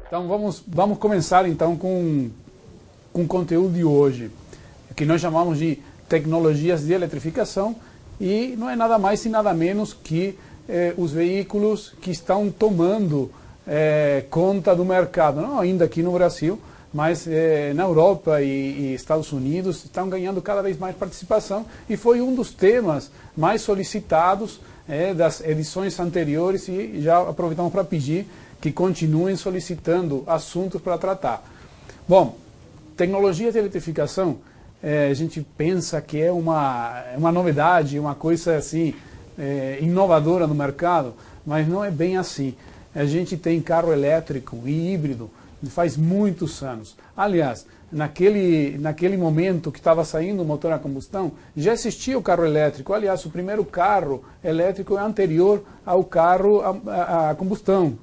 Então vamos começar então com o conteúdo de hoje, que nós chamamos de tecnologias de eletrificação, e não é nada mais e nada menos que os veículos que estão tomando conta do mercado, não ainda aqui no Brasil, mas na Europa e Estados Unidos estão ganhando cada vez mais participação, e foi um dos temas mais solicitados das edições anteriores, e já aproveitamos para pedir que continuem solicitando assuntos para tratar. Bom, tecnologia de eletrificação, a gente pensa que é uma novidade, uma coisa assim, inovadora no mercado, mas não é bem assim. A gente tem carro elétrico e híbrido faz muitos anos. Aliás, naquele momento que estava saindo o motor a combustão, já existia o carro elétrico. Aliás, o primeiro carro elétrico é anterior ao carro a combustão.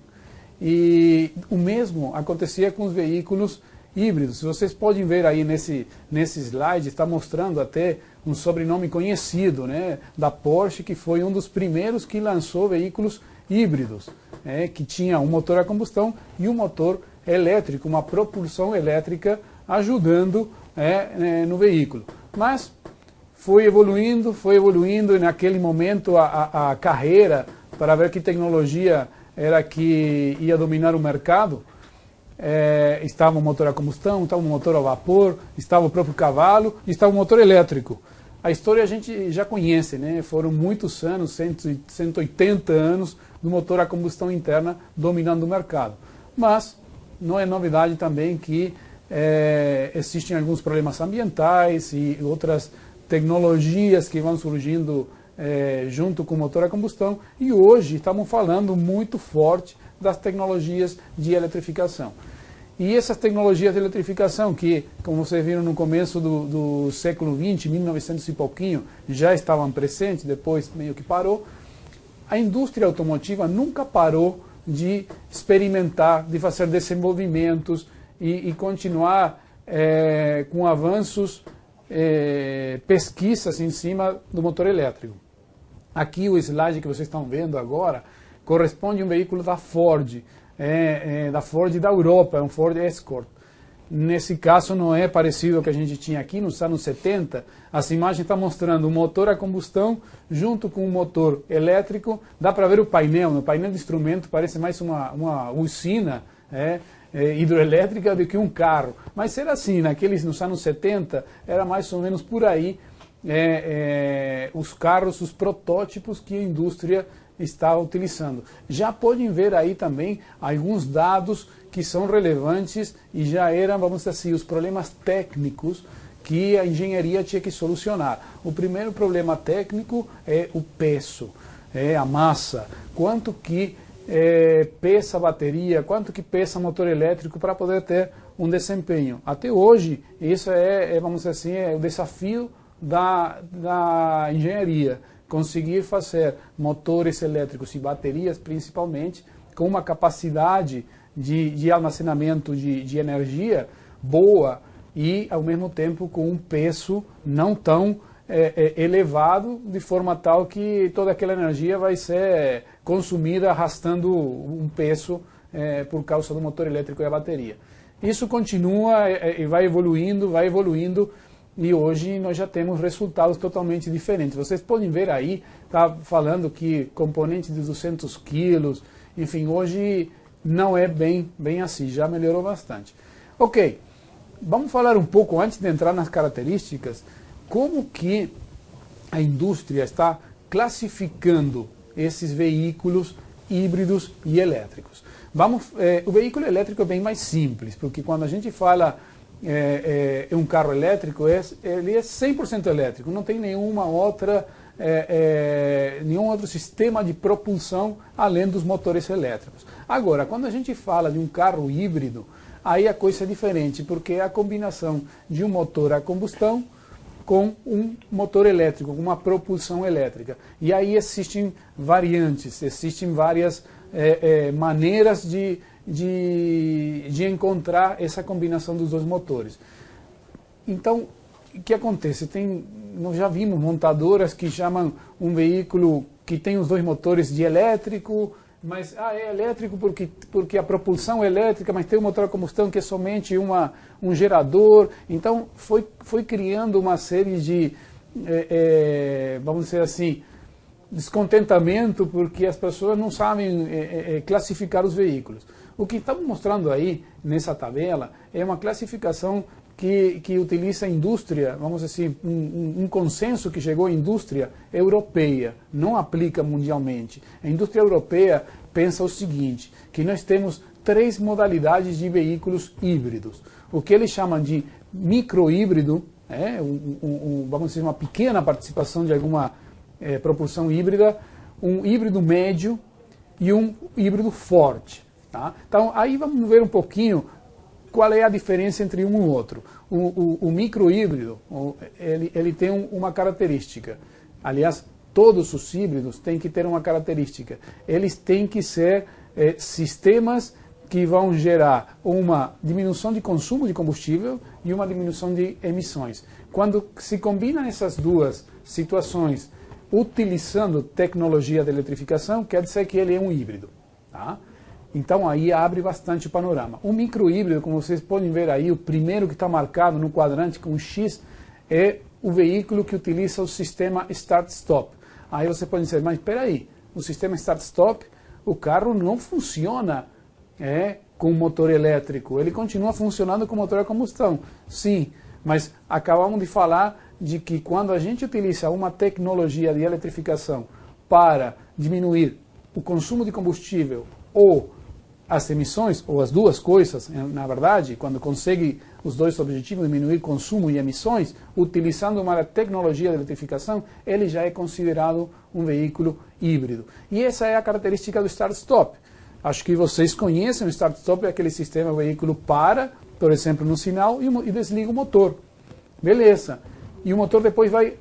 E o mesmo acontecia com os veículos híbridos. Se vocês podem ver aí nesse slide, está mostrando até um sobrenome conhecido, né, da Porsche, que foi um dos primeiros que lançou veículos híbridos, que tinha um motor a combustão e um motor elétrico, uma propulsão elétrica ajudando no veículo. Mas foi evoluindo, e naquele momento a carreira para ver que tecnologia era que ia dominar o mercado, estava o motor a combustão, estava o motor a vapor, estava o próprio cavalo, e estava o motor elétrico. A história a gente já conhece, né? Foram muitos anos, 180 anos do motor a combustão interna dominando o mercado. Mas não é novidade também que existem alguns problemas ambientais e outras tecnologias que vão surgindo junto com o motor a combustão, e hoje estamos falando muito forte das tecnologias de eletrificação. E essas tecnologias de eletrificação que, como vocês viram no começo do século XX, 1900 e pouquinho, já estavam presentes, depois meio que parou, a indústria automotiva nunca parou de experimentar, de fazer desenvolvimentos e continuar com avanços, pesquisas em cima do motor elétrico. Aqui o slide que vocês estão vendo agora corresponde a um veículo da Ford, da Ford da Europa, é um Ford Escort. Nesse caso não é parecido ao que a gente tinha aqui nos anos 70, essa imagem está mostrando um motor a combustão junto com um motor elétrico, dá para ver o painel, no painel de instrumento parece mais uma usina hidroelétrica do que um carro, mas era assim, nos anos 70 era mais ou menos por aí, os carros, os protótipos que a indústria está utilizando. Já podem ver aí também alguns dados que são relevantes e já eram, vamos dizer assim, os problemas técnicos que a engenharia tinha que solucionar. O primeiro problema técnico é o peso, a massa, quanto que pesa a bateria, quanto que pesa o motor elétrico para poder ter um desempenho. Até hoje, isso vamos dizer assim, é o desafio da engenharia, conseguir fazer motores elétricos e baterias, principalmente, com uma capacidade de armazenamento de energia boa e, ao mesmo tempo, com um peso não tão elevado, de forma tal que toda aquela energia vai ser consumida arrastando um peso por causa do motor elétrico e a bateria. Isso continua e vai evoluindo, e hoje nós já temos resultados totalmente diferentes. Vocês podem ver aí, está falando que componentes de 200 quilos, enfim, hoje não é bem assim, já melhorou bastante. Ok, vamos falar um pouco, antes de entrar nas características, como que a indústria está classificando esses veículos híbridos e elétricos. O veículo elétrico é bem mais simples, porque quando a gente fala um carro elétrico, ele é 100% elétrico, não tem nenhum outro sistema de propulsão além dos motores elétricos. Agora, quando a gente fala de um carro híbrido, aí a coisa é diferente, porque é a combinação de um motor a combustão com um motor elétrico, com uma propulsão elétrica. E aí existem variantes, existem várias maneiras de encontrar essa combinação dos dois motores. Então, o que acontece? Tem nós já vimos montadoras que chamam um veículo que tem os dois motores de elétrico, mas é elétrico porque a propulsão é elétrica, mas tem um motor a combustão que é somente um gerador. Então foi criando uma série de, vamos dizer assim, descontentamento, porque as pessoas não sabem classificar os veículos. O que estamos mostrando aí nessa tabela é uma classificação que utiliza a indústria, vamos dizer assim, um consenso que chegou à indústria europeia, não aplica mundialmente. A indústria europeia pensa o seguinte, que nós temos 3 modalidades de veículos híbridos. O que eles chamam de microhíbrido, vamos dizer, uma pequena participação de alguma propulsão híbrida, um híbrido médio e um híbrido forte. Tá? Então, aí vamos ver um pouquinho qual é a diferença entre um e o outro. O microhíbrido, ele tem uma característica. Aliás, todos os híbridos têm que ter uma característica. Eles têm que ser sistemas que vão gerar uma diminuição de consumo de combustível e uma diminuição de emissões. Quando se combinam essas duas situações, utilizando tecnologia de eletrificação, quer dizer que ele é um híbrido. Tá? Então aí abre bastante o panorama. O microhíbrido, como vocês podem ver aí, o primeiro que está marcado no quadrante com X, é o veículo que utiliza o sistema Start-Stop. Aí você pode dizer, mas espera aí, o sistema Start-Stop, o carro não funciona com motor elétrico, ele continua funcionando com motor a combustão. Sim, mas acabamos de falar de que quando a gente utiliza uma tecnologia de eletrificação para diminuir o consumo de combustível ou as emissões, ou as duas coisas, na verdade, quando consegue os dois objetivos, diminuir consumo e emissões, utilizando uma tecnologia de eletrificação, ele já é considerado um veículo híbrido. E essa é a característica do Start-Stop. Acho que vocês conhecem o Start-Stop, é aquele sistema, o veículo para, por exemplo, no sinal e desliga o motor. Beleza. E o motor depois vai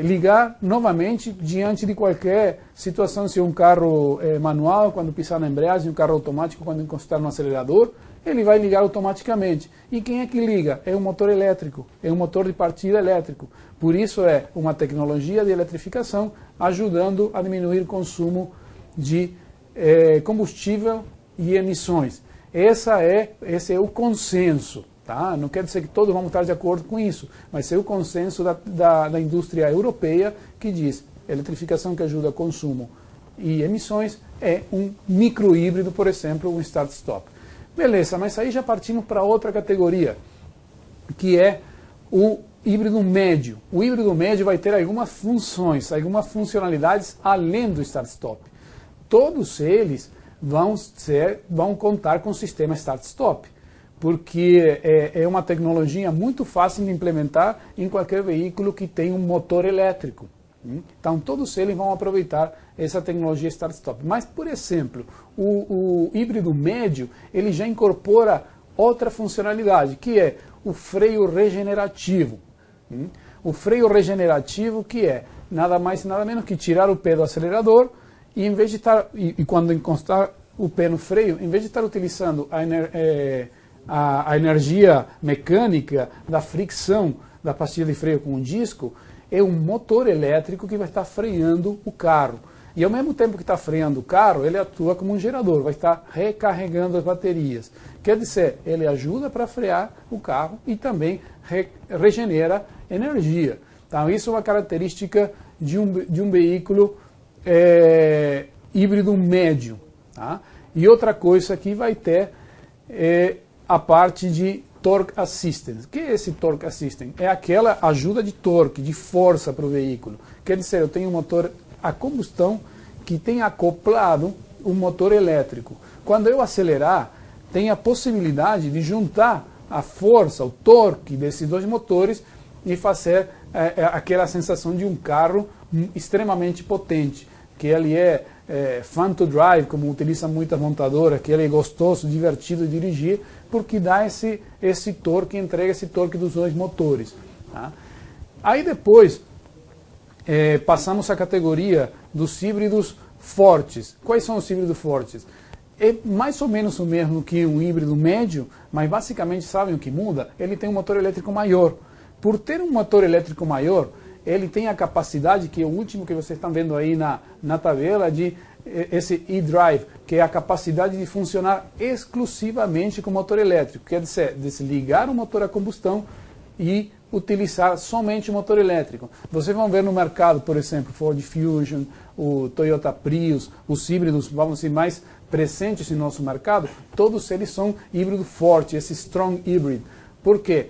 ligar novamente diante de qualquer situação, se um carro manual, quando pisar na embreagem, um carro automático, quando encostar no acelerador, ele vai ligar automaticamente. E quem é que liga? É um motor elétrico, é um motor de partida elétrico. Por isso é uma tecnologia de eletrificação ajudando a diminuir o consumo de combustível e emissões. Esse é o consenso. Tá? Não quer dizer que todos vamos estar de acordo com isso, mas é o consenso da indústria europeia que diz eletrificação que ajuda consumo e emissões é um microhíbrido, por exemplo, um Start-Stop. Beleza, mas aí já partimos para outra categoria, que é o híbrido médio. O híbrido médio vai ter algumas funções, algumas funcionalidades além do Start-Stop. Todos eles vão contar com o sistema Start-Stop, porque é uma tecnologia muito fácil de implementar em qualquer veículo que tenha um motor elétrico. Então, todos eles vão aproveitar essa tecnologia Start-Stop. Mas, por exemplo, o híbrido médio, ele já incorpora outra funcionalidade, que é o freio regenerativo. O freio regenerativo, que é nada mais nada menos que tirar o pé do acelerador e, em vez de estar, e quando encostar o pé no freio, em vez de estar utilizando a energia mecânica da fricção da pastilha de freio com o disco, é um motor elétrico que vai estar freando o carro. E ao mesmo tempo que está freando o carro, ele atua como um gerador, vai estar recarregando as baterias. Quer dizer, ele ajuda para frear o carro e também regenera energia. Então, isso é uma característica de um veículo híbrido médio. Tá? E outra coisa que vai ter a parte de Torque Assistance. O que é esse Torque Assistance? É aquela ajuda de torque, de força para o veículo. Quer dizer, eu tenho um motor a combustão que tem acoplado um motor elétrico. Quando eu acelerar, tem a possibilidade de juntar a força, o torque desses dois motores e fazer aquela sensação de um carro extremamente potente, que ele é fun to drive, como utiliza muitas montadoras, que ele é gostoso, divertido de dirigir, porque dá esse torque, entrega esse torque dos dois motores. Tá? Aí depois passamos à categoria dos híbridos fortes. Quais são os híbridos fortes? É mais ou menos o mesmo que um híbrido médio, mas basicamente sabem o que muda? Ele tem um motor elétrico maior. Por ter um motor elétrico maior, ele tem a capacidade, que é o último que vocês estão vendo aí na tabela, de esse e-drive, que é a capacidade de funcionar exclusivamente com motor elétrico, quer dizer, desligar o motor a combustão e utilizar somente o motor elétrico. Vocês vão ver no mercado, por exemplo, Ford Fusion, o Toyota Prius, os híbridos, vamos dizer, mais presentes em nosso mercado, todos eles são híbrido forte, esse strong hybrid. Por quê?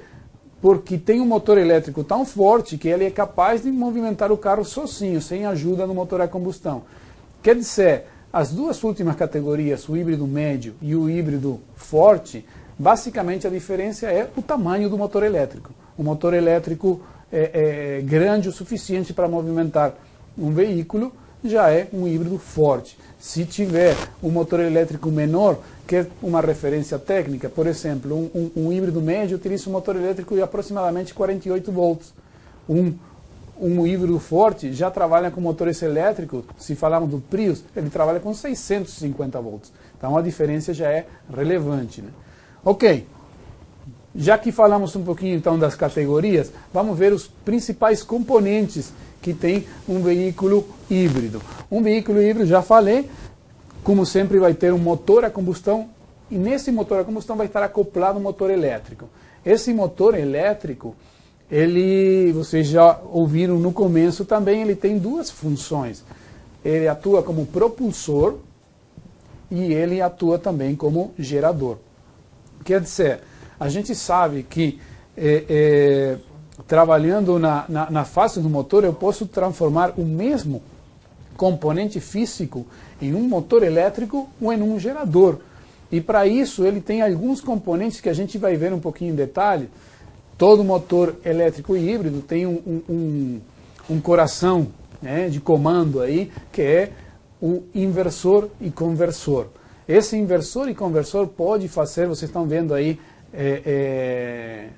Porque tem um motor elétrico tão forte que ele é capaz de movimentar o carro sozinho, sem ajuda do motor a combustão. Quer dizer, as duas últimas categorias, o híbrido médio e o híbrido forte, basicamente a diferença é o tamanho do motor elétrico. O motor elétrico é grande o suficiente para movimentar um veículo, já é um híbrido forte. Se tiver um motor elétrico menor, que é uma referência técnica, por exemplo, um híbrido médio utiliza um motor elétrico de aproximadamente 48 volts. Um híbrido forte já trabalha com motores elétricos, se falarmos do Prius, ele trabalha com 650 volts. Então a diferença já é relevante, né? Ok, já que falamos um pouquinho então das categorias, vamos ver os principais componentes que tem um veículo híbrido. Um veículo híbrido, já falei, como sempre vai ter um motor a combustão, e nesse motor a combustão vai estar acoplado um motor elétrico. Esse motor elétrico, vocês já ouviram no começo também, ele tem duas funções. Ele atua como propulsor e ele atua também como gerador. Quer dizer, a gente sabe que trabalhando na fase do motor, eu posso transformar o mesmo componente físico em um motor elétrico ou em um gerador. E para isso ele tem alguns componentes que a gente vai ver um pouquinho em detalhe. Todo motor elétrico e híbrido tem um coração, né, de comando aí, que é o inversor e conversor. Esse inversor e conversor pode fazer, vocês estão vendo aí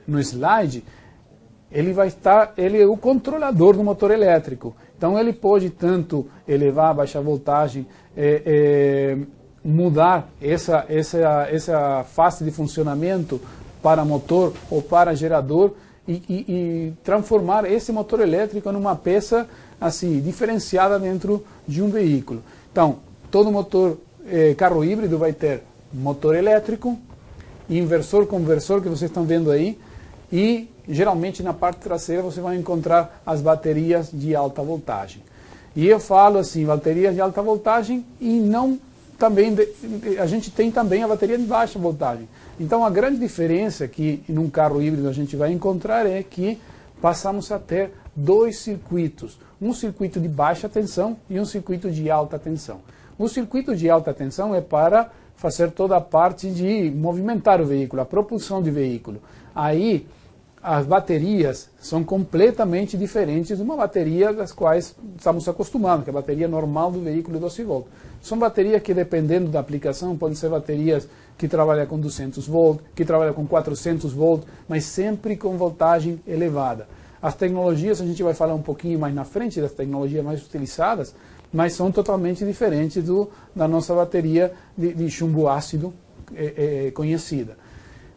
no slide, ele é o controlador do motor elétrico. Então ele pode tanto elevar, baixar voltagem, mudar essa fase de funcionamento para motor ou para gerador e transformar esse motor elétrico numa peça assim diferenciada dentro de um veículo. Então, todo motor carro híbrido vai ter motor elétrico, inversor, conversor, que vocês estão vendo aí, e geralmente na parte traseira você vai encontrar as baterias de alta voltagem. E eu falo assim, baterias de alta voltagem e não também, a gente tem também a bateria de baixa voltagem. Então a grande diferença que num carro híbrido a gente vai encontrar é que passamos a ter dois circuitos, um circuito de baixa tensão e um circuito de alta tensão. O circuito de alta tensão é para fazer toda a parte de movimentar o veículo, a propulsão do veículo. Aí as baterias são completamente diferentes de uma bateria das quais estamos acostumados, que é a bateria normal do veículo de 12 volts. São baterias que, dependendo da aplicação, podem ser baterias que trabalham com 200 volts, que trabalham com 400 volts, mas sempre com voltagem elevada. As tecnologias, a gente vai falar um pouquinho mais na frente das tecnologias mais utilizadas, mas são totalmente diferentes da nossa bateria de chumbo ácido conhecida.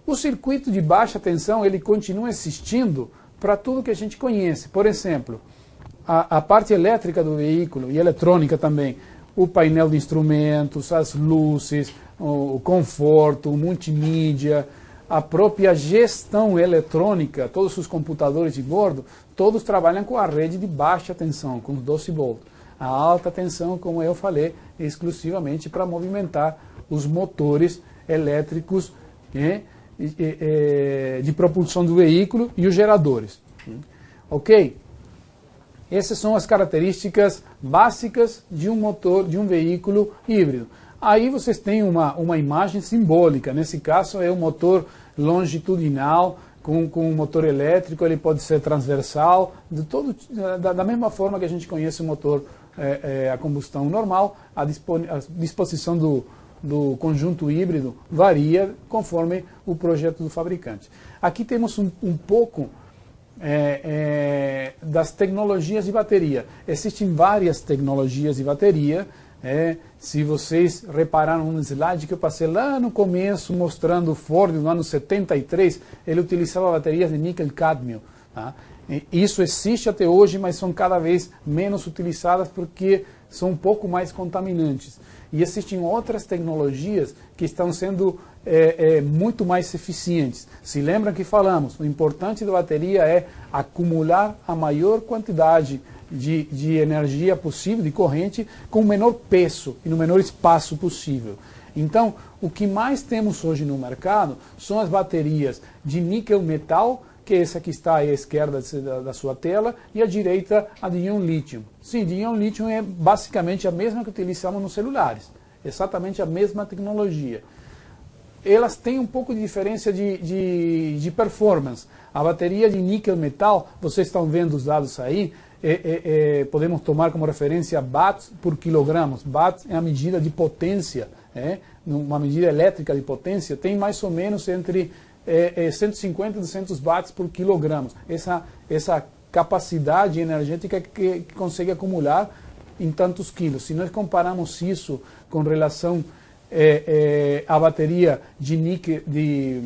O circuito de baixa tensão, ele continua existindo para tudo que a gente conhece. Por exemplo, a parte elétrica do veículo e eletrônica também, o painel de instrumentos, as luzes, o conforto, o multimídia, a própria gestão eletrônica, todos os computadores de bordo, todos trabalham com a rede de baixa tensão, com 12 volts. A alta tensão, como eu falei, é exclusivamente para movimentar os motores elétricos, né, de propulsão do veículo e os geradores. Ok? Essas são as características básicas de um motor, de um veículo híbrido. Aí vocês têm uma imagem simbólica. Nesse caso é um longitudinal com um motor elétrico, ele pode ser transversal, da mesma forma que a gente conhece o motor a combustão normal, a disposição do conjunto híbrido varia conforme o projeto do fabricante. Aqui temos um pouco das tecnologias de bateria. Existem várias tecnologias de bateria. Se vocês repararam no slide que eu passei lá no começo, mostrando o Ford no ano 73, ele utilizava baterias de níquel-cádmio. Tá? Isso existe até hoje, mas são cada vez menos utilizadas porque são um pouco mais contaminantes. E existem outras tecnologias que estão sendo muito mais eficientes. Se lembram que falamos, o importante da bateria é acumular a maior quantidade de energia possível, de corrente, com o menor peso e no menor espaço possível. Então, o que mais temos hoje no mercado são as baterias de níquel-metal, que é essa que está à esquerda da sua tela, e à direita a de íon-lítio. Sim, de íon-lítio é basicamente a mesma que utilizamos nos celulares, exatamente a mesma tecnologia. Elas têm um pouco de diferença de performance. A bateria de níquel-metal, vocês estão vendo os dados aí, podemos tomar como referência watts por quilogramos. Watts é a medida de potência, uma medida elétrica de potência, tem mais ou menos entre 150 e 200 watts por quilogramos. Essa capacidade energética que consegue acumular em tantos quilos. Se nós comparamos isso com relação à bateria de níquel, de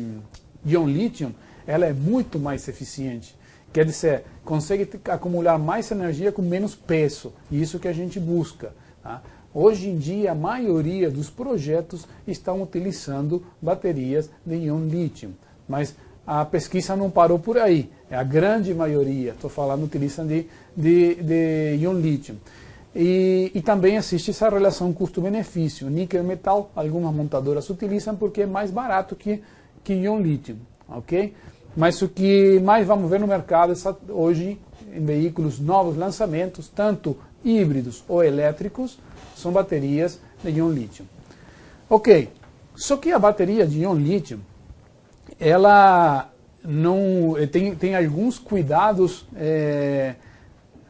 íon-lítio, ela é muito mais eficiente. Quer dizer, consegue acumular mais energia com menos peso. E isso que a gente busca. Tá? Hoje em dia, a maioria dos projetos estão utilizando baterias de íon-lítio. Mas a pesquisa não parou por aí. A grande maioria, estou falando, utilizam de íon-lítio. E também existe essa relação custo-benefício. Níquel-metal, algumas montadoras utilizam porque é mais barato que íon-lítio. Okay? Mas o que mais vamos ver no mercado hoje, em veículos novos lançamentos, tanto híbridos ou elétricos, são baterias de íon-lítio. Ok, só que a bateria de íon-lítio, ela não tem alguns cuidados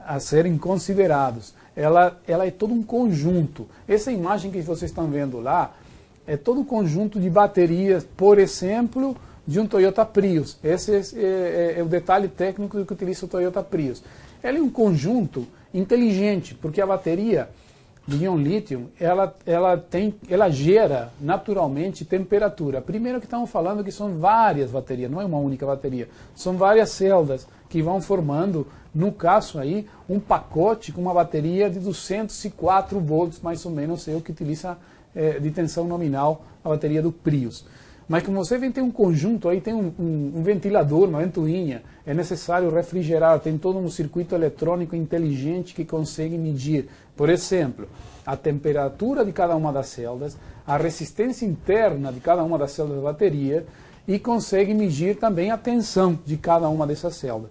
a serem considerados. Ela é todo um conjunto. Essa imagem que vocês estão vendo lá é todo um conjunto de baterias, por exemplo, de um Toyota Prius. Esse é o detalhe técnico do que utiliza o Toyota Prius. Ela é um conjunto inteligente, porque a bateria de íon-lítio, ela gera naturalmente temperatura. Primeiro que estamos falando que são várias baterias, não é uma única bateria. São várias celdas que vão formando, no caso aí, um pacote com uma bateria de 204 volts, mais ou menos, é o que utiliza de tensão nominal a bateria do Prius. Mas como você vê, tem um conjunto aí, tem um ventilador, uma ventoinha, é necessário refrigerar, tem todo um circuito eletrônico inteligente que consegue medir, por exemplo, a temperatura de cada uma das celdas, a resistência interna de cada uma das celdas da bateria e consegue medir também a tensão de cada uma dessas celdas.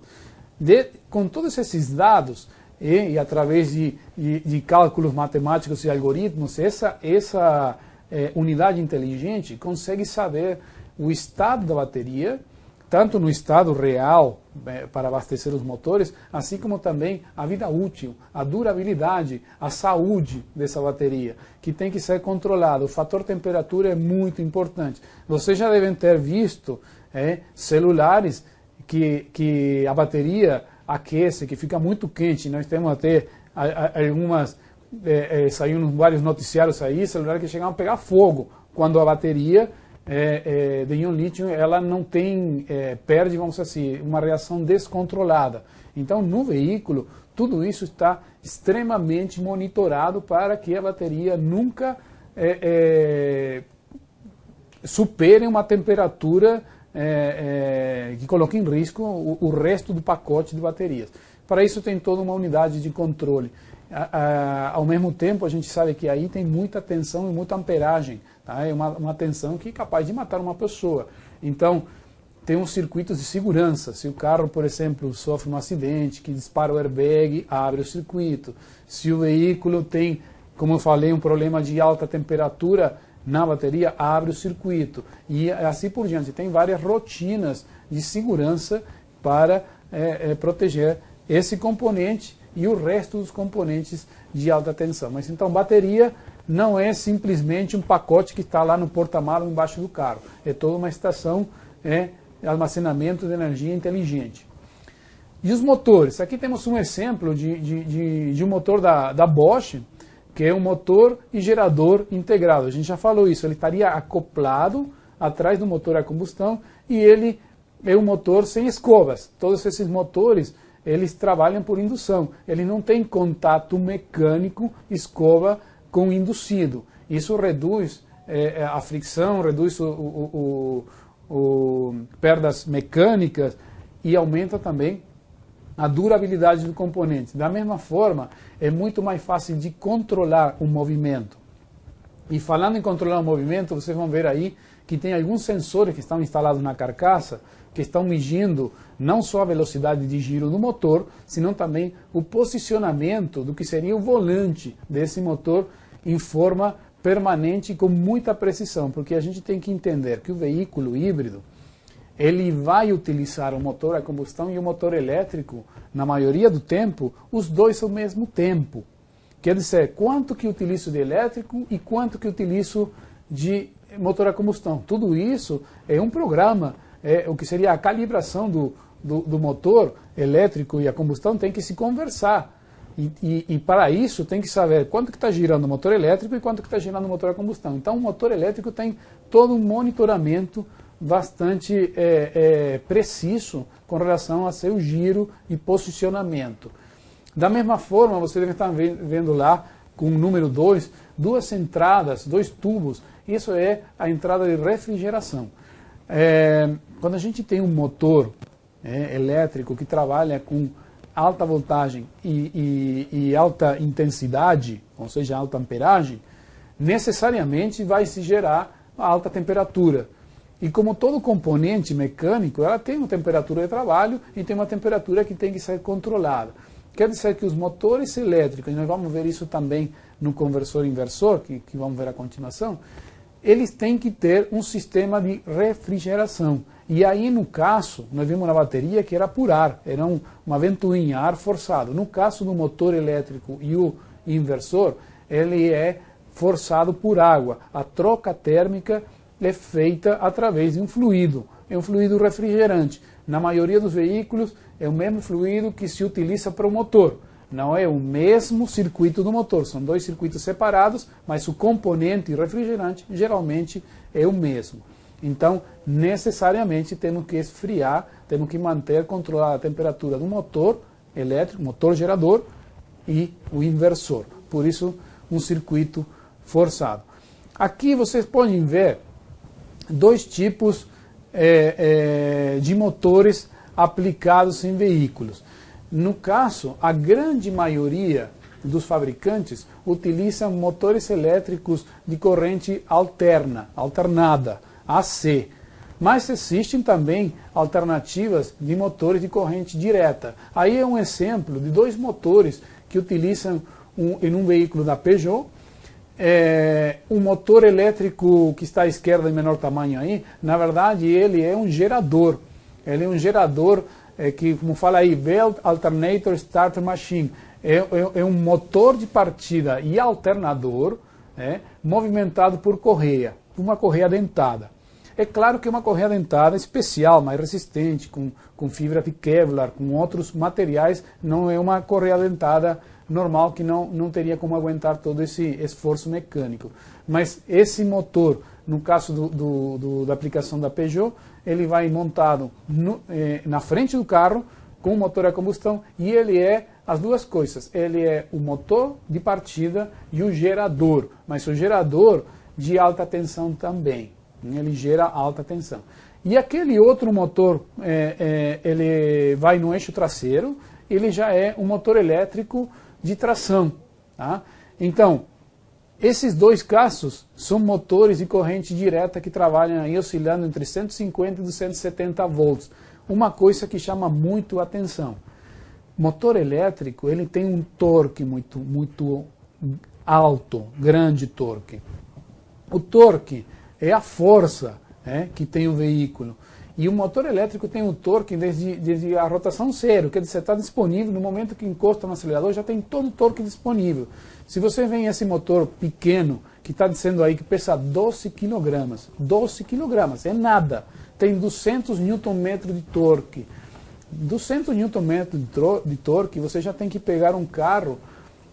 Com todos esses dados e através de cálculos matemáticos e algoritmos, essa unidade inteligente consegue saber o estado da bateria, tanto no estado real para abastecer os motores, assim como também a vida útil, a durabilidade, a saúde dessa bateria, que tem que ser controlada. O fator temperatura é muito importante. Vocês já devem ter visto celulares que a bateria aquece, que fica muito quente. Nós temos até algumas... saíram vários noticiários aí, celular que chegavam a pegar fogo, quando a bateria de íon-lítio ela não tem, perde, vamos dizer assim, uma reação descontrolada. Então, no veículo, tudo isso está extremamente monitorado para que a bateria nunca supere uma temperatura que coloque em risco o resto do pacote de baterias. Para isso tem toda uma unidade de controle. Ao mesmo tempo, a gente sabe que aí tem muita tensão e muita amperagem, tá? É uma tensão que é capaz de matar uma pessoa. Então, tem uns circuitos de segurança. Se o carro, por exemplo, sofre um acidente, que dispara o airbag, abre o circuito. Se o veículo tem, como eu falei, um problema de alta temperatura na bateria, abre o circuito. E assim por diante. Tem várias rotinas de segurança para proteger esse componente e o resto dos componentes de alta tensão. Mas então, bateria não é simplesmente um pacote que está lá no porta-malas embaixo do carro. É toda uma estação de armazenamento de energia inteligente. E os motores? Aqui temos um exemplo de um motor da Bosch, que é um motor e gerador integrado. A gente já falou isso, ele estaria acoplado atrás do motor a combustão e ele é um motor sem escovas. Todos esses motores, eles trabalham por indução. Ele não tem contato mecânico, escova, com induzido. Isso reduz a fricção, reduz perdas mecânicas e aumenta também a durabilidade do componente. Da mesma forma, é muito mais fácil de controlar o movimento. E falando em controlar o movimento, vocês vão ver aí que tem alguns sensores que estão instalados na carcaça que estão medindo não só a velocidade de giro do motor, senão também o posicionamento do que seria o volante desse motor em forma permanente e com muita precisão, porque a gente tem que entender que o veículo híbrido ele vai utilizar o motor a combustão e o motor elétrico, na maioria do tempo, os dois ao mesmo tempo. Quer dizer, quanto que utilizo de elétrico e quanto que utilizo de motor a combustão. Tudo isso é um programa, o que seria a calibração do motor elétrico e a combustão tem que se conversar. E para isso tem que saber quanto que está girando o motor elétrico e quanto que está girando o motor a combustão. Então o motor elétrico tem todo um monitoramento bastante preciso com relação a seu giro e posicionamento. Da mesma forma, você deve estar vendo lá com o número 2, duas entradas, dois tubos. Isso é a entrada de refrigeração. Quando a gente tem um motor elétrico que trabalha com alta voltagem e alta intensidade, ou seja, alta amperagem, necessariamente vai se gerar alta temperatura. E como todo componente mecânico, ela tem uma temperatura de trabalho e tem uma temperatura que tem que ser controlada. Quer dizer que os motores elétricos, e nós vamos ver isso também no conversor inversor, que vamos ver a continuação, eles têm que ter um sistema de refrigeração. E aí, no caso, nós vimos na bateria que era por ar, era uma ventoinha, ar forçado. No caso do motor elétrico e o inversor, ele é forçado por água. A troca térmica é feita através de um fluido, é um fluido refrigerante. Na maioria dos veículos é o mesmo fluido que se utiliza para o motor. Não é o mesmo circuito do motor, são dois circuitos separados, mas o componente refrigerante geralmente é o mesmo. Então, necessariamente temos que esfriar, temos que manter controlada a temperatura do motor elétrico, motor gerador e o inversor. Por isso, um circuito forçado. Aqui vocês podem ver dois tipos de motores aplicados em veículos. No caso, a grande maioria dos fabricantes utilizam motores elétricos de corrente alternada, AC. Mas existem também alternativas de motores de corrente direta. Aí é um exemplo de dois motores que utilizam em um veículo da Peugeot. Um motor elétrico que está à esquerda em menor tamanho aí, na verdade ele é um gerador. Ele é um gerador que, como fala aí, Belt Alternator Starter Machine. É um motor de partida e alternador movimentado por correia, uma correia dentada. É claro que é uma correia dentada especial, mais resistente, com fibra de Kevlar, com outros materiais, não é uma correia dentada normal que não teria como aguentar todo esse esforço mecânico. Mas esse motor, no caso da aplicação da Peugeot, ele vai montado na frente do carro com o motor a combustão e ele é as duas coisas. Ele é o motor de partida e o gerador, mas o gerador de alta tensão também. Ele gera alta tensão. E aquele outro motor, ele vai no eixo traseiro, ele já é um motor elétrico de tração. Tá? Então, esses dois casos são motores de corrente direta que trabalham aí oscilando entre 150 e 270 volts. Uma coisa que chama muito a atenção. Motor elétrico, ele tem um torque muito alto, grande torque. O torque é a força que tem o veículo. E o motor elétrico tem um torque desde a rotação zero, quer dizer, está disponível no momento que encosta no acelerador, já tem todo o torque disponível. Se você vem esse motor pequeno, que está dizendo aí que pesa 12 kg, 12 kg, é nada, tem 200 Nm de torque. 200 Nm de torque, você já tem que pegar um carro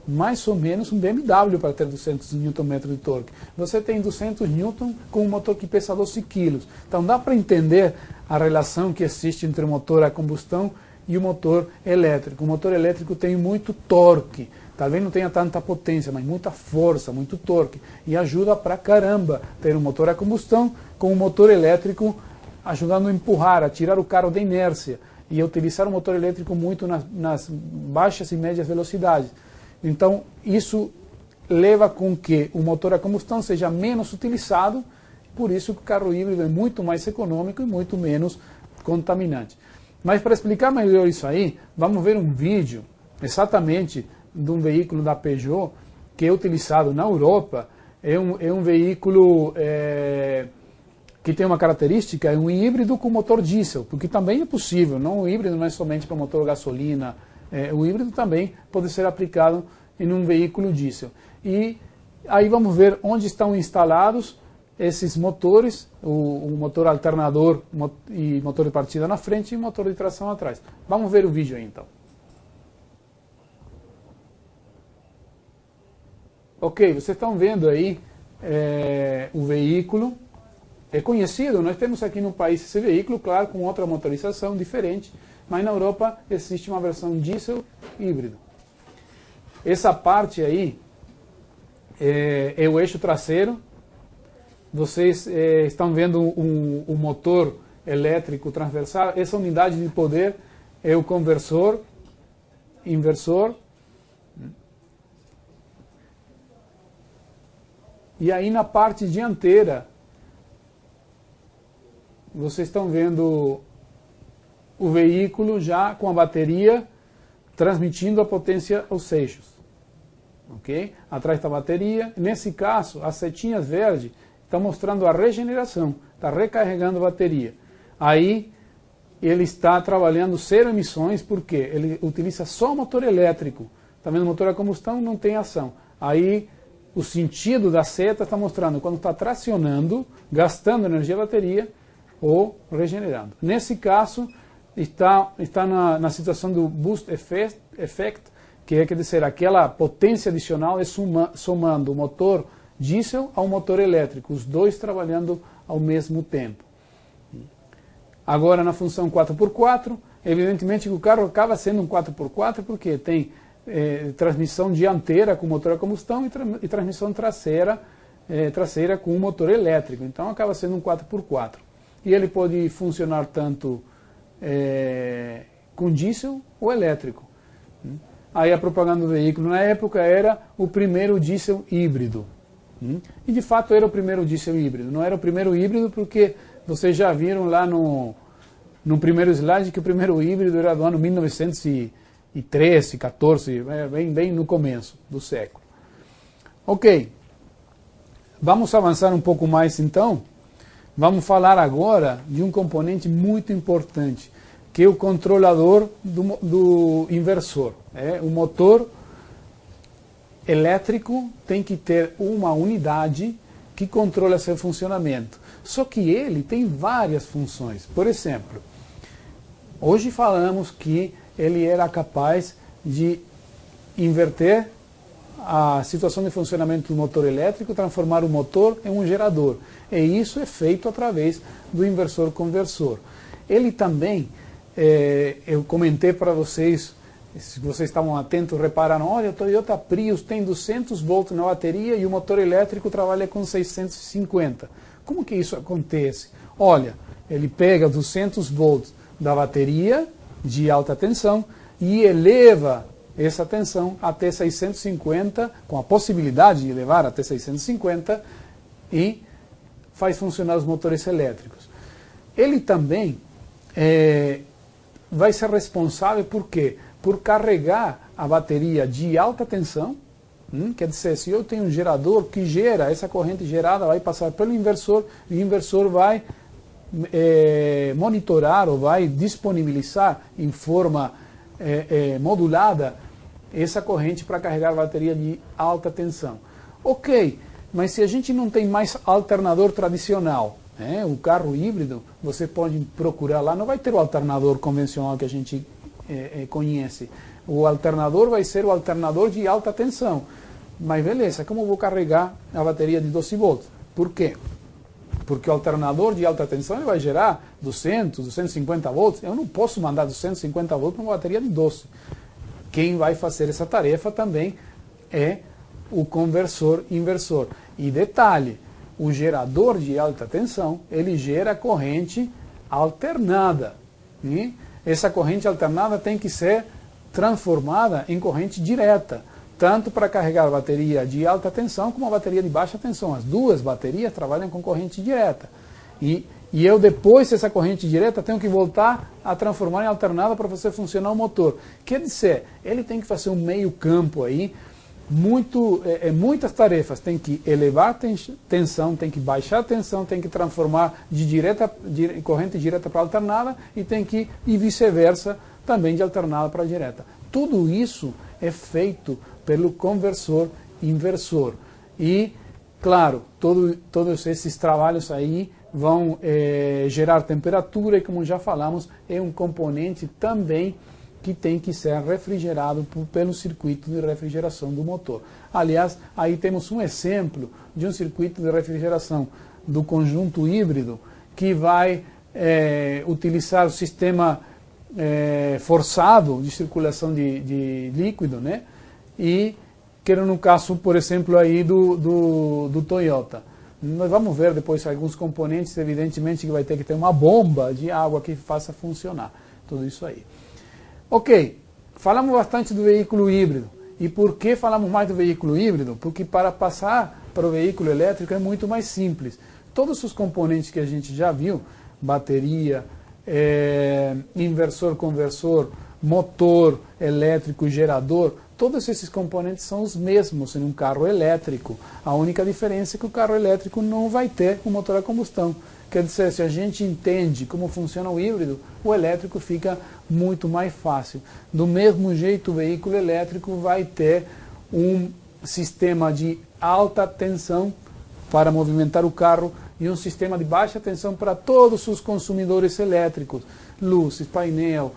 mais ou menos um BMW para ter 200 Nm de torque. Você tem 200 Nm com um motor que pesa 12 kg. Então dá para entender a relação que existe entre o motor a combustão e o motor elétrico. O motor elétrico tem muito torque, talvez não tenha tanta potência, mas muita força, muito torque. E ajuda pra caramba ter um motor a combustão com um motor elétrico ajudando a empurrar, a tirar o carro da inércia e a utilizar o motor elétrico muito nas baixas e médias velocidades. Então, isso leva com que o motor a combustão seja menos utilizado, por isso que o carro híbrido é muito mais econômico e muito menos contaminante. Mas para explicar melhor isso aí, vamos ver um vídeo exatamente de um veículo da Peugeot que é utilizado na Europa. É um veículo que tem uma característica, é um híbrido com motor diesel, porque também é possível, não, o híbrido não é somente para motor gasolina, o híbrido também pode ser aplicado em um veículo diesel. E aí vamos ver onde estão instalados esses motores, o motor alternador e motor de partida na frente e motor de tração atrás. Vamos ver o vídeo aí então. Ok, vocês estão vendo aí o veículo. É conhecido, nós temos aqui no país esse veículo, claro, com outra motorização diferente, mas na Europa existe uma versão diesel híbrido. Essa parte aí é o eixo traseiro. Vocês estão vendo o motor elétrico transversal. Essa unidade de poder é o conversor, inversor. E aí na parte dianteira, vocês estão vendo o veículo já com a bateria transmitindo a potência aos eixos. Okay? Atrás da bateria. Nesse caso, as setinhas verdes estão mostrando a regeneração, está recarregando a bateria. Aí ele está trabalhando zero emissões, porque ele utiliza só motor elétrico. Também o motor a combustão não tem ação. Aí o sentido da seta está mostrando quando está tracionando, gastando energia da bateria, ou regenerando. Nesse caso, está na situação do boost effect, que quer dizer, aquela potência adicional é somando o motor diesel ao motor elétrico, os dois trabalhando ao mesmo tempo. Agora, na função 4x4, evidentemente que o carro acaba sendo um 4x4 porque tem transmissão dianteira com motor a combustão e transmissão traseira com motor elétrico. Então, acaba sendo um 4x4. E ele pode funcionar tanto com diesel ou elétrico. Aí a propaganda do veículo na época era o primeiro diesel híbrido. E de fato era o primeiro diesel híbrido. Não era o primeiro híbrido porque vocês já viram lá no primeiro slide que o primeiro híbrido era do ano 1913, 14, bem no começo do século. Ok, vamos avançar um pouco mais então. Vamos falar agora de um componente muito importante, que é o controlador do inversor. O motor elétrico tem que ter uma unidade que controla seu funcionamento. Só que ele tem várias funções. Por exemplo, hoje falamos que ele era capaz de inverter a situação de funcionamento do motor elétrico, transformar o motor em um gerador. E isso é feito através do inversor conversor. Ele também, eu comentei para vocês, se vocês estavam atentos, repararam, olha, o Toyota Prius tem 200 volts na bateria e o motor elétrico trabalha com 650. Como que isso acontece? Olha, ele pega 200 volts da bateria de alta tensão e eleva essa tensão até 650, com a possibilidade de levar até 650, e faz funcionar os motores elétricos. Ele também vai ser responsável por quê? Por carregar a bateria de alta tensão. Quer dizer, se eu tenho um gerador que gera, essa corrente gerada vai passar pelo inversor, e o inversor vai monitorar ou vai disponibilizar em forma modulada essa corrente para carregar a bateria de alta tensão. Ok, mas se a gente não tem mais alternador tradicional, o carro híbrido, você pode procurar lá, não vai ter o alternador convencional que a gente conhece, o alternador vai ser o alternador de alta tensão. Mas beleza, como eu vou carregar a bateria de 12 volts? Por quê? Porque o alternador de alta tensão ele vai gerar 200, 250 volts. Eu não posso mandar 250 volts para uma bateria de 12. Quem vai fazer essa tarefa também é o conversor inversor. E detalhe, o gerador de alta tensão, ele gera corrente alternada. Essa corrente alternada tem que ser transformada em corrente direta, tanto para carregar a bateria de alta tensão como a bateria de baixa tensão. As duas baterias trabalham com corrente direta. E eu depois, essa corrente direta, tenho que voltar a transformar em alternada para fazer funcionar o motor. Quer dizer, ele tem que fazer um meio campo aí, muitas tarefas. Tem que elevar tensão, tem que baixar tensão, tem que transformar de corrente direta para alternada e vice-versa, também de alternada para direta. Tudo isso é feito pelo conversor inversor. E, claro, todos esses trabalhos aí vão gerar temperatura e, como já falamos, é um componente também que tem que ser refrigerado pelo circuito de refrigeração do motor. Aliás, aí temos um exemplo de um circuito de refrigeração do conjunto híbrido que vai utilizar o sistema forçado de circulação de líquido, né? E que era no caso, por exemplo, aí do Toyota. Nós vamos ver depois alguns componentes, evidentemente que vai ter que ter uma bomba de água que faça funcionar tudo isso aí. Ok, falamos bastante do veículo híbrido. E por que falamos mais do veículo híbrido? Porque para passar para o veículo elétrico é muito mais simples. Todos os componentes que a gente já viu, bateria, inversor, conversor, motor elétrico, gerador, todos esses componentes são os mesmos em um carro elétrico. A única diferença é que o carro elétrico não vai ter um motor a combustão. Quer dizer, se a gente entende como funciona o híbrido, o elétrico fica muito mais fácil. Do mesmo jeito, o veículo elétrico vai ter um sistema de alta tensão para movimentar o carro e um sistema de baixa tensão para todos os consumidores elétricos. Luzes, painel,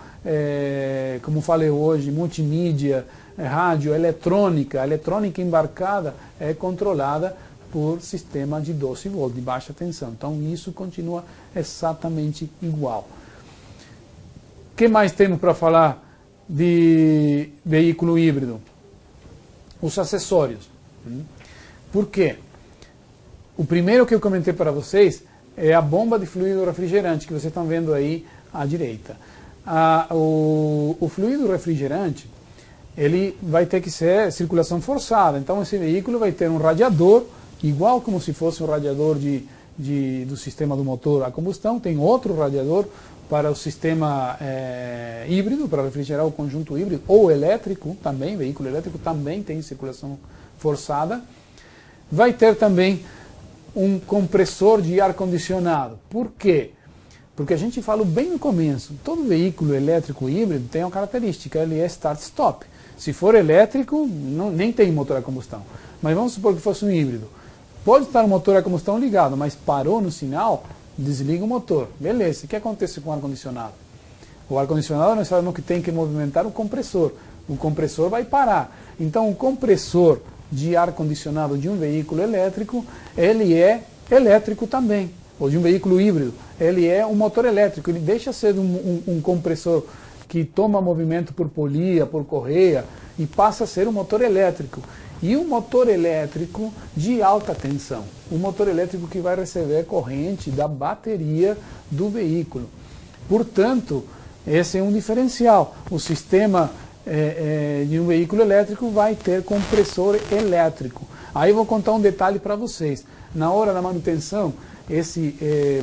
como falei hoje, multimídia, rádio, eletrônica. A eletrônica embarcada é controlada por sistema de 12 volts, de baixa tensão. Então isso continua exatamente igual. O que mais temos para falar de veículo híbrido? Os acessórios. Por quê? O primeiro que eu comentei para vocês é a bomba de fluido refrigerante, que vocês estão vendo aí à direita. O fluido refrigerante, ele vai ter que ser circulação forçada. Então esse veículo vai ter um radiador, igual como se fosse um radiador do sistema do motor a combustão, tem outro radiador para o sistema híbrido, para refrigerar o conjunto híbrido, ou elétrico também, veículo elétrico também tem circulação forçada. Vai ter também um compressor de ar-condicionado. Por quê? Porque a gente falou bem no começo, todo veículo elétrico híbrido tem uma característica, ele é start-stop. Se for elétrico, nem tem motor a combustão. Mas vamos supor que fosse um híbrido. Pode estar o motor a combustão ligado, mas parou no sinal, desliga o motor. Beleza, o que acontece com o ar-condicionado? O ar-condicionado nós sabemos que tem que movimentar o compressor. O compressor vai parar. Então o compressor de ar-condicionado de um veículo elétrico, ele é elétrico também. Ou de um veículo híbrido, ele é um motor elétrico. Ele deixa de ser um compressor que toma movimento por polia, por correia, e passa a ser um motor elétrico. E um motor elétrico de alta tensão. Um motor elétrico que vai receber corrente da bateria do veículo. Portanto, esse é um diferencial. O sistema de um veículo elétrico vai ter compressor elétrico. Aí eu vou contar um detalhe para vocês. Na hora da manutenção,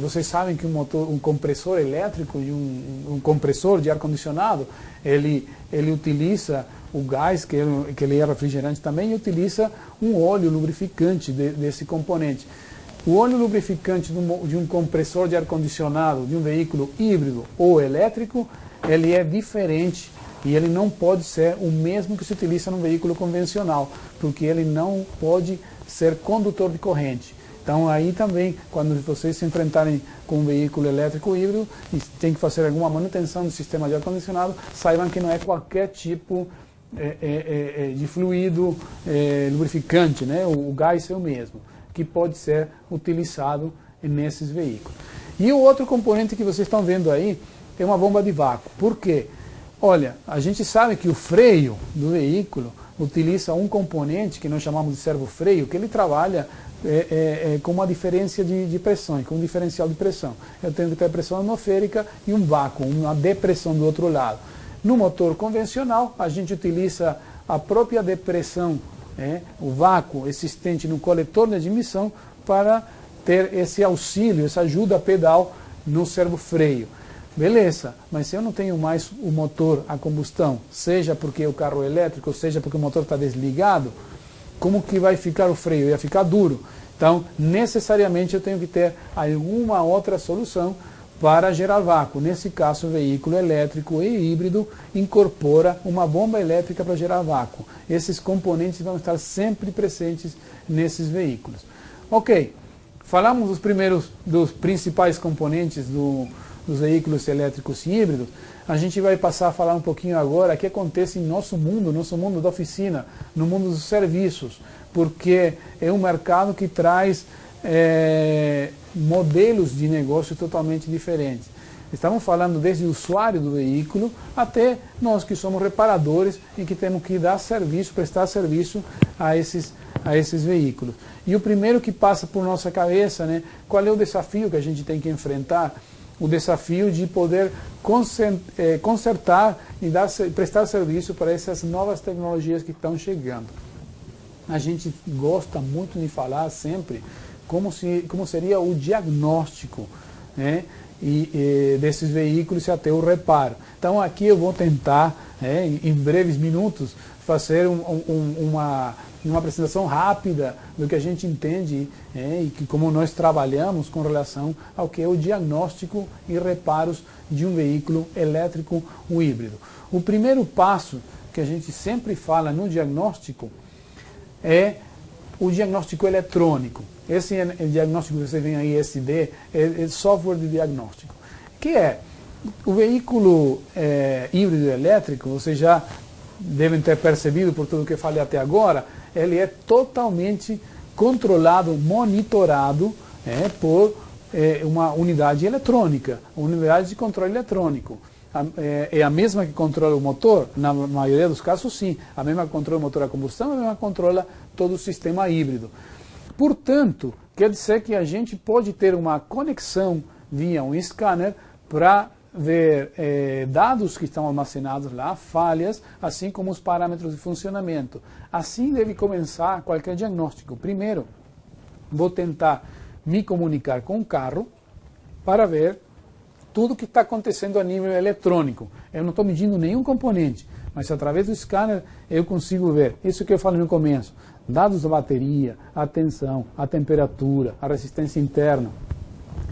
vocês sabem que um compressor elétrico, um compressor de ar-condicionado, ele utiliza o gás, que ele é refrigerante também, e utiliza um óleo lubrificante desse componente. O óleo lubrificante de um compressor de ar-condicionado, de um veículo híbrido ou elétrico, ele é diferente e ele não pode ser o mesmo que se utiliza num veículo convencional, porque ele não pode ser condutor de corrente. Então aí também, quando vocês se enfrentarem com um veículo elétrico híbrido e tem que fazer alguma manutenção do sistema de ar-condicionado, saibam que não é qualquer tipo de fluido lubrificante, né? O gás é o mesmo, que pode ser utilizado nesses veículos. E o outro componente que vocês estão vendo aí é uma bomba de vácuo. Por quê? Olha, a gente sabe que o freio do veículo utiliza um componente que nós chamamos de servo-freio, que ele trabalha com uma diferença de pressões, com um diferencial de pressão. Eu tenho que ter pressão atmosférica e um vácuo, uma depressão do outro lado. No motor convencional, a gente utiliza a própria depressão, o vácuo existente no coletor de admissão, para ter esse auxílio, essa ajuda pedal no servo-freio. Beleza, mas se eu não tenho mais o motor a combustão, seja porque o carro é elétrico, seja porque o motor está desligado, como que vai ficar o freio? Ia ficar duro. Então, necessariamente eu tenho que ter alguma outra solução para gerar vácuo. Nesse caso, o veículo elétrico e híbrido incorpora uma bomba elétrica para gerar vácuo. Esses componentes vão estar sempre presentes nesses veículos. Ok, falamos dos principais componentes dos veículos elétricos e híbridos. A gente vai passar a falar um pouquinho agora o que acontece em nosso mundo da oficina, no mundo dos serviços, porque é um mercado que traz modelos de negócio totalmente diferentes. Estamos falando desde o usuário do veículo até nós que somos reparadores e que temos que dar serviço, prestar serviço a esses veículos. E o primeiro que passa por nossa cabeça, né, qual é o desafio que a gente tem que enfrentar? O desafio de poder consertar e prestar serviço para essas novas tecnologias que estão chegando. A gente gosta muito de falar sempre como seria o diagnóstico, né, desses veículos e até o reparo. Então aqui eu vou tentar, em breves minutos, fazer uma apresentação rápida do que a gente entende e que como nós trabalhamos com relação ao que é o diagnóstico e reparos de um veículo elétrico ou híbrido. O primeiro passo que a gente sempre fala no diagnóstico é o diagnóstico eletrônico. Esse diagnóstico que você vê aí, SD, é software de diagnóstico. Que é o veículo híbrido elétrico, vocês já devem ter percebido por tudo que eu falei até agora, ele é totalmente controlado, monitorado por uma unidade eletrônica, uma unidade de controle eletrônico. É a mesma que controla o motor? Na maioria dos casos, sim. A mesma que controla o motor a combustão, a mesma que controla todo o sistema híbrido. Portanto, quer dizer que a gente pode ter uma conexão via um scanner para ver dados que estão armazenados lá, falhas, assim como os parâmetros de funcionamento. Assim deve começar qualquer diagnóstico. Primeiro, vou tentar me comunicar com o carro para ver tudo o que está acontecendo a nível eletrônico. Eu não estou medindo nenhum componente, mas através do scanner eu consigo ver. Isso que eu falei no começo. Dados da bateria, a tensão, a temperatura, a resistência interna.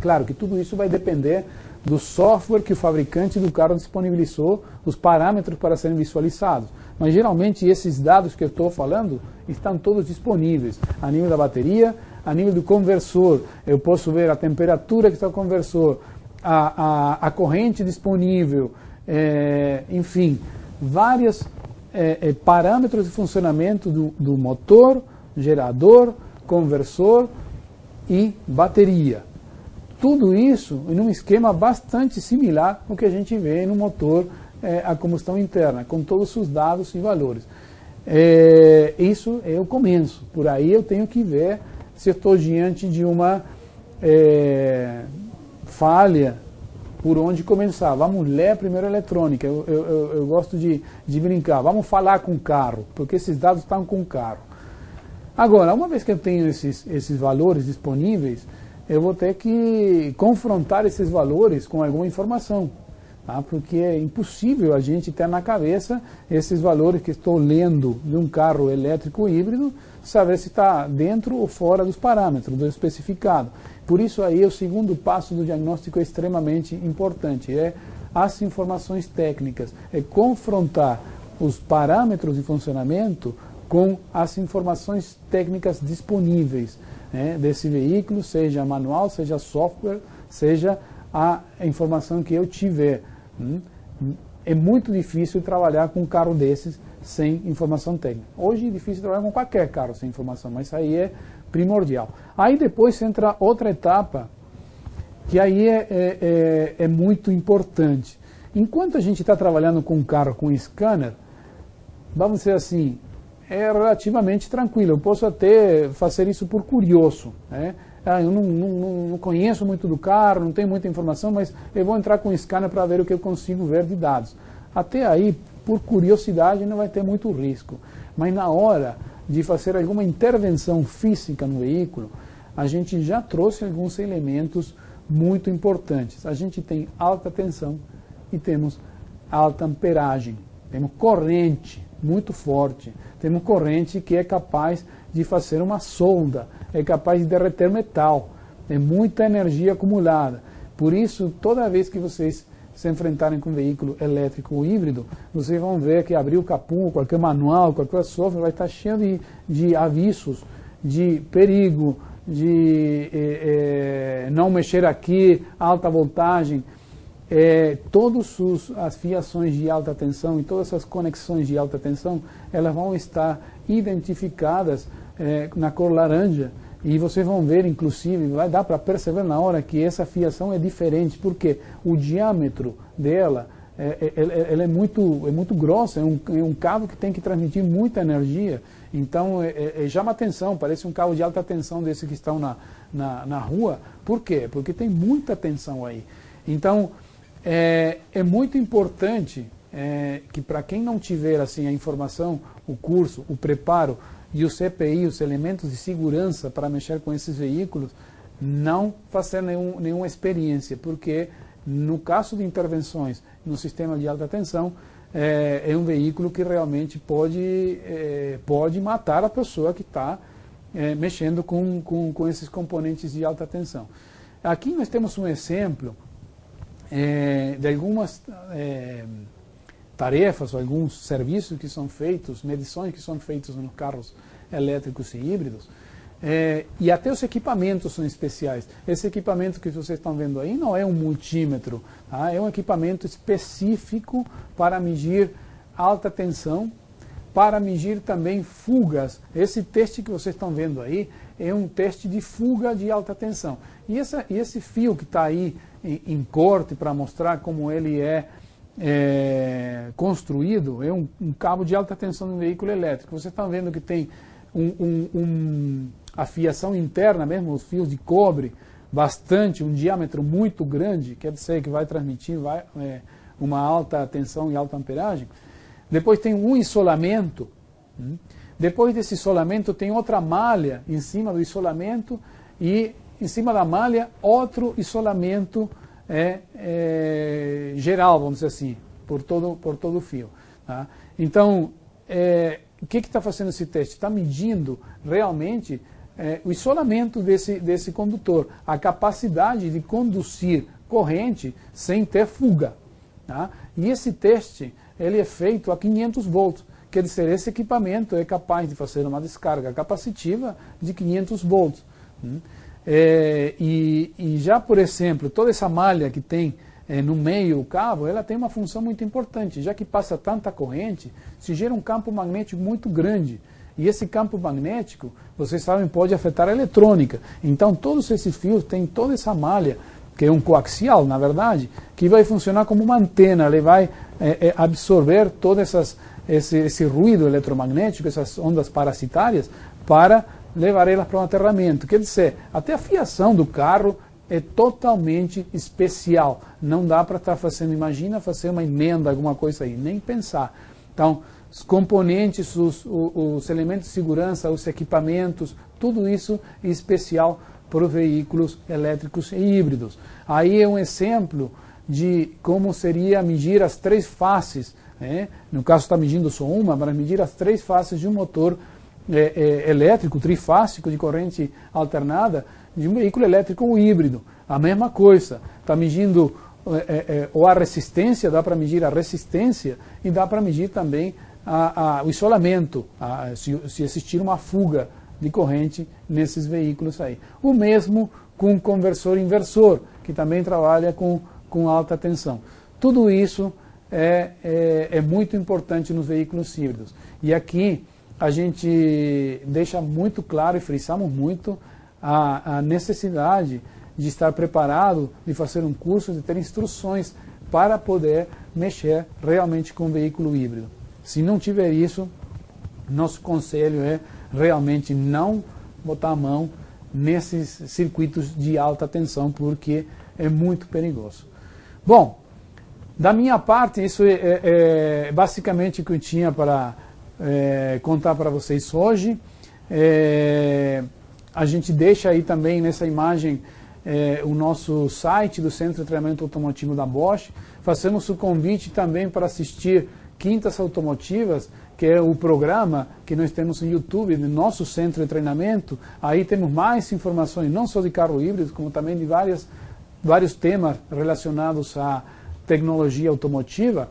Claro que tudo isso vai depender do software que o fabricante do carro disponibilizou, os parâmetros para serem visualizados. Mas geralmente esses dados que eu estou falando estão todos disponíveis a nível da bateria, a nível do conversor. Eu posso ver a temperatura que está o conversor, a corrente disponível, enfim, vários parâmetros de funcionamento do motor, gerador, conversor e bateria. Tudo isso em um esquema bastante similar ao que a gente vê no motor a combustão interna, com todos os dados e valores. Isso é o começo. Por aí eu tenho que ver se eu estou diante de uma falha, por onde começar. Vamos ler primeiro a eletrônica. Eu gosto de brincar. Vamos falar com o carro, porque esses dados estão com o carro. Agora, uma vez que eu tenho esses valores disponíveis, eu vou ter que confrontar esses valores com alguma informação, tá? Porque é impossível a gente ter na cabeça esses valores que estou lendo de um carro elétrico híbrido, saber se está dentro ou fora dos parâmetros, do especificado. Por isso aí o segundo passo do diagnóstico é extremamente importante, é as informações técnicas, é confrontar os parâmetros de funcionamento com as informações técnicas disponíveis. né, desse veículo, seja manual, seja software, seja a informação que eu tiver. É muito difícil trabalhar com um carro desses sem informação técnica. Hoje é difícil trabalhar com qualquer carro sem informação, mas isso aí é primordial. Aí depois entra outra etapa, que aí é muito importante. Enquanto a gente está trabalhando com um carro com scanner, vamos dizer assim, é relativamente tranquilo. Eu posso até fazer isso por curioso, né? Eu não conheço muito do carro, não tenho muita informação, mas eu vou entrar com o scanner para ver o que eu consigo ver de dados. Até aí, por curiosidade, não vai ter muito risco. Mas na hora de fazer alguma intervenção física no veículo, a gente já trouxe alguns elementos muito importantes. A gente tem alta tensão e temos alta amperagem. Temos corrente muito forte. Temos corrente que é capaz de fazer uma solda, é capaz de derreter metal. É muita energia acumulada. Por isso, toda vez que vocês se enfrentarem com um veículo elétrico ou híbrido, vocês vão ver que abrir o capô, qualquer manual, qualquer software vai estar cheio de avisos, de perigo, de não mexer aqui, alta voltagem. Todas as fiações de alta tensão e todas as conexões de alta tensão, elas vão estar identificadas na cor laranja, e vocês vão ver, inclusive, vai dar para perceber na hora que essa fiação é diferente, porque o diâmetro dela ela é muito grossa, é um cabo que tem que transmitir muita energia, então chama atenção, parece um cabo de alta tensão desse que estão na rua. Por quê? Porque tem muita tensão aí. Então, é muito importante que para quem não tiver assim, a informação, o curso, o preparo e o CPI, os elementos de segurança para mexer com esses veículos, não fazer nenhuma experiência, porque no caso de intervenções no sistema de alta tensão, é um veículo que realmente pode matar a pessoa que está mexendo com esses componentes de alta tensão. Aqui nós temos um exemplo de algumas tarefas ou alguns serviços que são feitos, medições que são feitas nos carros elétricos e híbridos, e até os equipamentos são especiais. Esse equipamento que vocês estão vendo aí não é um multímetro, tá? É um equipamento específico para medir alta tensão, para medir também fugas. Esse teste que vocês estão vendo aí é um teste de fuga de alta tensão. E esse fio que está aí em corte para mostrar como ele é construído, é um cabo de alta tensão no veículo elétrico. Vocês estão vendo que tem a fiação interna mesmo, os fios de cobre, um diâmetro muito grande, quer dizer que vai transmitir uma alta tensão e alta amperagem. Depois tem um isolamento, depois desse isolamento tem outra malha em cima do isolamento, e em cima da malha outro isolamento geral, vamos dizer assim, por todo o fio. Tá? Então, o que está fazendo esse teste? Está medindo realmente o isolamento desse condutor, a capacidade de conduzir corrente sem ter fuga. Tá? E esse teste ele é feito a 500 volts, quer dizer, esse equipamento é capaz de fazer uma descarga capacitiva de 500 volts. E já, por exemplo, toda essa malha que tem no meio o cabo, ela tem uma função muito importante, já que passa tanta corrente, se gera um campo magnético muito grande. E esse campo magnético, vocês sabem, pode afetar a eletrônica. Então, todos esses fios têm toda essa malha, que é um coaxial, na verdade, que vai funcionar como uma antena, ele vai absorver todo esse ruído eletromagnético, essas ondas parasitárias, para levar elas para um aterramento. Quer dizer, até a fiação do carro é totalmente especial. Não dá para estar fazendo, imagina fazer uma emenda, alguma coisa aí, nem pensar. Então, os componentes, os elementos de segurança, os equipamentos, tudo isso é especial para os veículos elétricos e híbridos. Aí é um exemplo de como seria medir as três faces. No caso está medindo só uma, para medir as três faces de um motor elétrico, trifásico, de corrente alternada, de um veículo elétrico ou híbrido. A mesma coisa, está medindo ou a resistência, dá para medir a resistência e dá para medir também o isolamento, se existir uma fuga de corrente nesses veículos aí. O mesmo com conversor inversor, que também trabalha com alta tensão. Tudo isso é muito importante nos veículos híbridos. E aqui a gente deixa muito claro e frisamos muito a necessidade de estar preparado, de fazer um curso, de ter instruções para poder mexer realmente com o veículo híbrido. Se não tiver isso, nosso conselho é realmente não botar a mão nesses circuitos de alta tensão, porque é muito perigoso. Bom, da minha parte, isso é basicamente o que eu tinha para contar para vocês hoje. A gente deixa aí também nessa imagem o nosso site do Centro de Treinamento Automotivo da Bosch. Fazemos o convite também para assistir Quintas Automotivas, que é o programa que nós temos no YouTube do nosso centro de treinamento. Aí temos mais informações, não só de carro híbrido, como também de vários temas relacionados à tecnologia automotiva.